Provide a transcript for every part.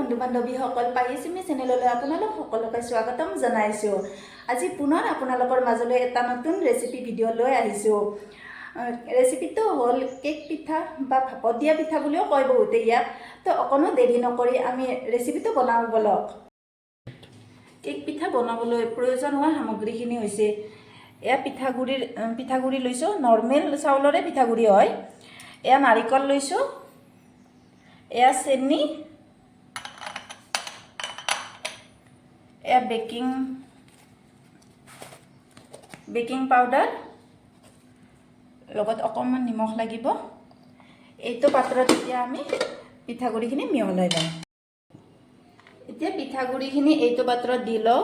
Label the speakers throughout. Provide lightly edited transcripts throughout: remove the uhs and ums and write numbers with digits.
Speaker 1: বন্ধু বান্ধৱীসকল পাইছিমি চেনেললৈ আপোনালোক সকলোকে স্বাগতম জনাইছোঁ। আজি পুনৰ আপোনালোকৰ মাজলৈ এটা নতুন ৰেচিপি ভিডিঅ' লৈ আহিছোঁ। ৰেচিপিটো হ'ল কেক পিঠা বা ভাপত দিয়া পিঠা বুলিও কয় বহুতে ইয়াক। তো অকণো দেৰি নকৰি আমি ৰেচিপিটো বনাওঁ বলক। কেক পিঠা বনাবলৈ প্ৰয়োজন হোৱা সামগ্ৰীখিনি হৈছে এয়া পিঠাগুড়ি লৈছোঁ, নৰ্মেল চাউলৰে পিঠাগুড়ি হয়। এয়া নাৰিকল লৈছোঁ, এয়া চেনি, এয়া বেকিং পাউডাৰ, লগত অকণমান নিমখ লাগিব। এইটো পাত্ৰত এতিয়া আমি পিঠাগুড়িখিনি মিহলাই লওঁ। এতিয়া পিঠাগুড়িখিনি এইটো পাত্ৰত দি লওঁ।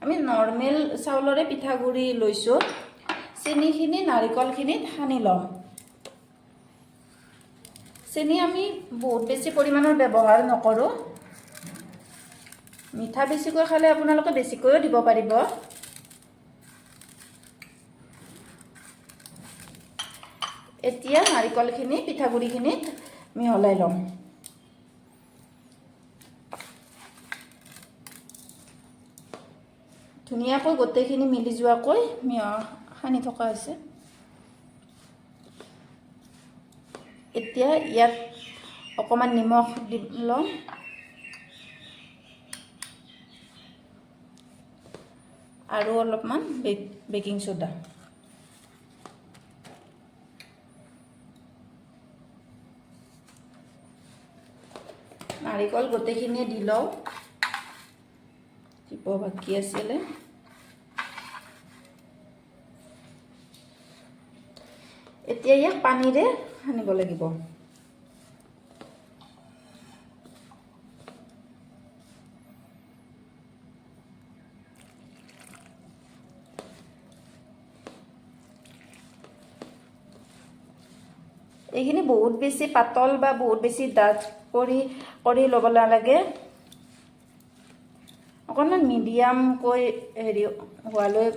Speaker 1: আমি নৰ্মেল চাউলৰে পিঠাগুড়ি লৈছোঁ। চেনিখিনি নাৰিকলখিনিত সানি ল'ম। চেনি আমি বহুত বেছি পৰিমাণৰ ব্যৱহাৰ নকৰোঁ। মিঠা বেছিকৈ খালে আপোনালোকে বেছিকৈও দিব পাৰিব। এতিয়া নাৰিকলখিনি পিঠাগুড়িখিনিত মিহলাই ল'ম। ধুনীয়াকৈ গোটেইখিনি মিলি যোৱাকৈ সানি থকা হৈছে। এতিয়া ইয়াত অকণমান নিমখ দি ল'ম। আৰু অলপমান বেকিং সোডা। নাৰিকল গোটেইখিনিয়ে দি লওঁ, দিব বাকী আছিলে। এতিয়া ইয়াক পানীৰে সানিব লাগিব। এইখিনি বহুত বেছি পাতল বা বহুত বেছি ডাঠ কৰি ল'ব নালাগে। অকণমান মিডিয়ামকৈ হোৱালৈ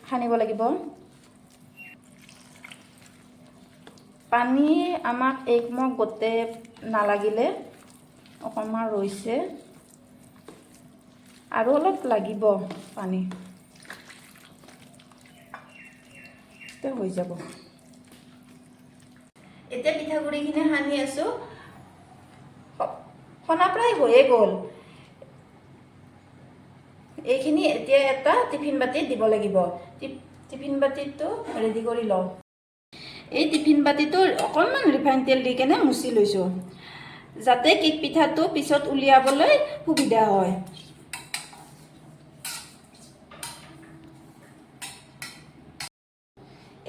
Speaker 1: সানিব লাগিব। পানী আমাক একমগ গোটেই নালাগিলে, অকণমান ৰৈছে, আৰু অলপ লাগিব পানী, হৈ যাব। এতিয়া পিঠাগুড়িখিনি সানি আছোঁ, সনা প্ৰায় হৈয়ে গ'ল। এইখিনি এতিয়া এটা টিফিন বাতিত দিব লাগিব। টিফিন বাতিটো ৰেডি কৰি লওঁ। এই টিফিন বাতিটোৰ অকণমান ৰিফাইন তেল দি কেনে মুচি লৈছোঁ, যাতে কেক পিঠাটো পিছত উলিয়াবলৈ সুবিধা হয়।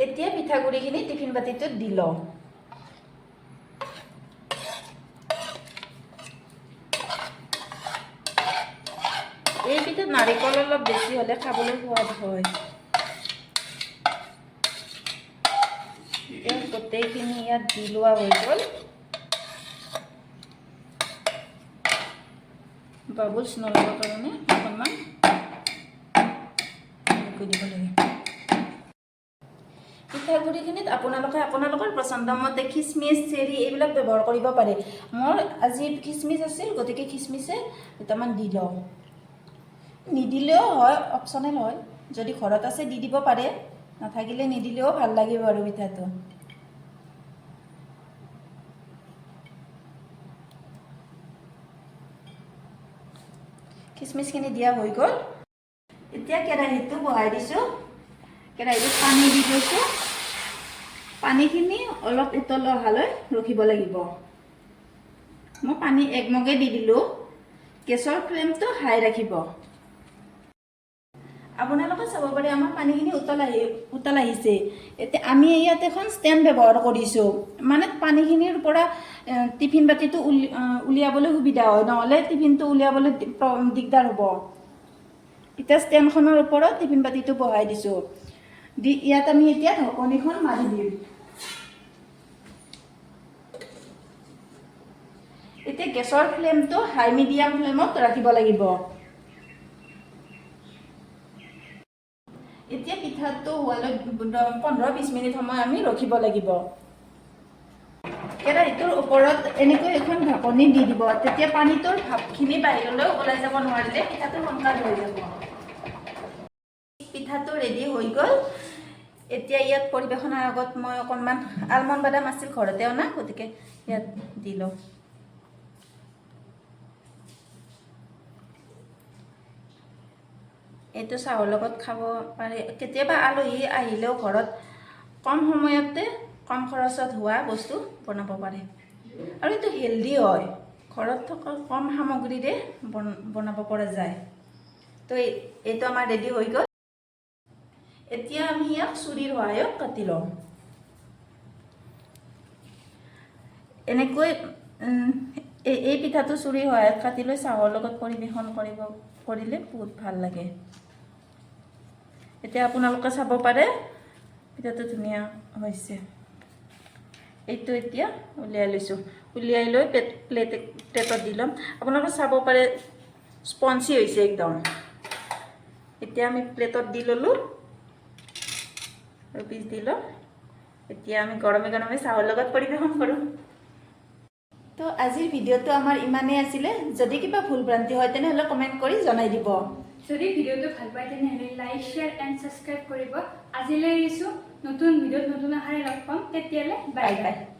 Speaker 1: এতিয়া পিঠাগুড়িখিনি টিফিন বাতিটোত দি লওঁ। এই পিঠাত নাৰিকল অলপ বেছি হ'লে খাবলৈ সোৱাদ হয়। এতিয়া গোটেইখিনি ইয়াত দি লোৱা হৈ গ'ল। বাবুলছ নল'বৰ কাৰণে অকণমান দিব লাগে। পিঠাগুড়িখিনিত আপোনালোকৰ পচন্দমতে খিচমিচ, চেৰি এইবিলাক ব্যৱহাৰ কৰিব পাৰে। মোৰ আজি খিচমিচ আছিল, গতিকে খিচমিচে দুটামান দি লওঁ। নিদিলেও হয়, অপশ্যনেল হয়। যদি ঘৰত আছে দি দিব পাৰে, নাথাকিলে নিদিলেও ভাল লাগিব আৰু পিঠাটো। খিচমিচখিনি দিয়া হৈ গ'ল। এতিয়া কেৰাহীটো বহাই দিছোঁ। কেৰাহীটোত পানী দি লৈছোঁ। পানীখিনি অলপ উতল অহালৈ ৰখিব লাগিব। মই পানী একমগে দি দিলোঁ। গেছৰ ফ্লেমটো হাই ৰাখিব। আপোনালোকে চাব পাৰে আমাৰ পানীখিনি উতল আহিছে। এতিয়া আমি ইয়াত এখন ষ্টেণ্ড ব্যৱহাৰ কৰিছোঁ, মানে পানীখিনিৰ পৰা টিফিন বাতিটো উলিয়াবলৈ সুবিধা হয়, নহ'লে টিফিনটো উলিয়াবলৈ দিগদাৰ হ'ব। এতিয়া ষ্টেণ্ডখনৰ ওপৰত টিফিন বাতিটো বহাই দিছোঁ। ইয়াত আমি এতিয়া ঢাকনিখন মাৰি দিম। এতিয়া গেছৰ ফ্লেমটো হাই মিডিয়াম ফ্লেমত ৰাখিব লাগিব। এতিয়া পিঠাটো হোৱালৈ 15-20 মিনিট সময় আমি ৰখিব লাগিব। কেৰাহীটোৰ ওপৰত এনেকৈ এখন ঢাকনি দি দিব, তেতিয়া পানীটোৰ ভাপখিনি বাহিৰলৈ ওলাই যাব নোৱাৰিলে পিঠাটো সোনকালে হৈ যাব। পিঠাটো ৰেডি হৈ গ'ল। এতিয়া ইয়াত পৰিৱেশনৰ আগত মই অকণমান আলমণ্ড বাদাম আছিল ঘৰতে অনা, গতিকে ইয়াত দি লওঁ। এইটো চাহৰ লগত খাব পাৰি। কেতিয়াবা আলহী আহিলেও ঘৰত কম সময়তে কম খৰচত হোৱা বস্তু বনাব পাৰে, আৰু এইটো হেল্ডি হয়, ঘৰত থকা কম সামগ্ৰীৰে বনাব পৰা যায়। তো এইটো আমাৰ ৰেডি হৈ গ'ল। এতিয়া আমি ইয়াক চুৰিৰ সহায়ত কাটি ল'ম। এনেকৈ এই পিঠাটো চুৰিৰ সহায়ত কাটি লৈ চাহৰ লগত পৰিৱেশন কৰিলে বহুত ভাল লাগে। এতিয়া আপোনালোকে চাব পাৰে পিঠাটো ধুনীয়া হৈছে। এইটো এতিয়া উলিয়াই লৈছোঁ, উলিয়াই লৈ প্লেটত দি ল'ম। আপোনালোকে চাব পাৰে স্পঞ্জি হৈছে একদম। এতিয়া আমি প্লেটত দি ল'লোঁ আৰু পিচ দি ল'ম। এতিয়া আমি গৰমে গৰমে চাহৰ লগত পৰিৱেশন কৰোঁ। তো আজিৰ ভিডিঅ'টো আমাৰ ইমানেই আছিলে। যদি কিবা ভুল ভ্ৰান্তি হয় তেনেহ'লে কমেণ্ট কৰি জনাই দিব।
Speaker 2: যদি ভিডিঅ'টো ভাল পায় তেনেহ'লে লাইক, শ্বেয়াৰ এণ্ড ছাবস্ক্ৰাইব কৰিব। আজিলৈ এৰিছোঁ, নতুন ভিডিঅ'ত নতুন আশাৰে লগ পাম। তেতিয়ালৈ বাই বাই।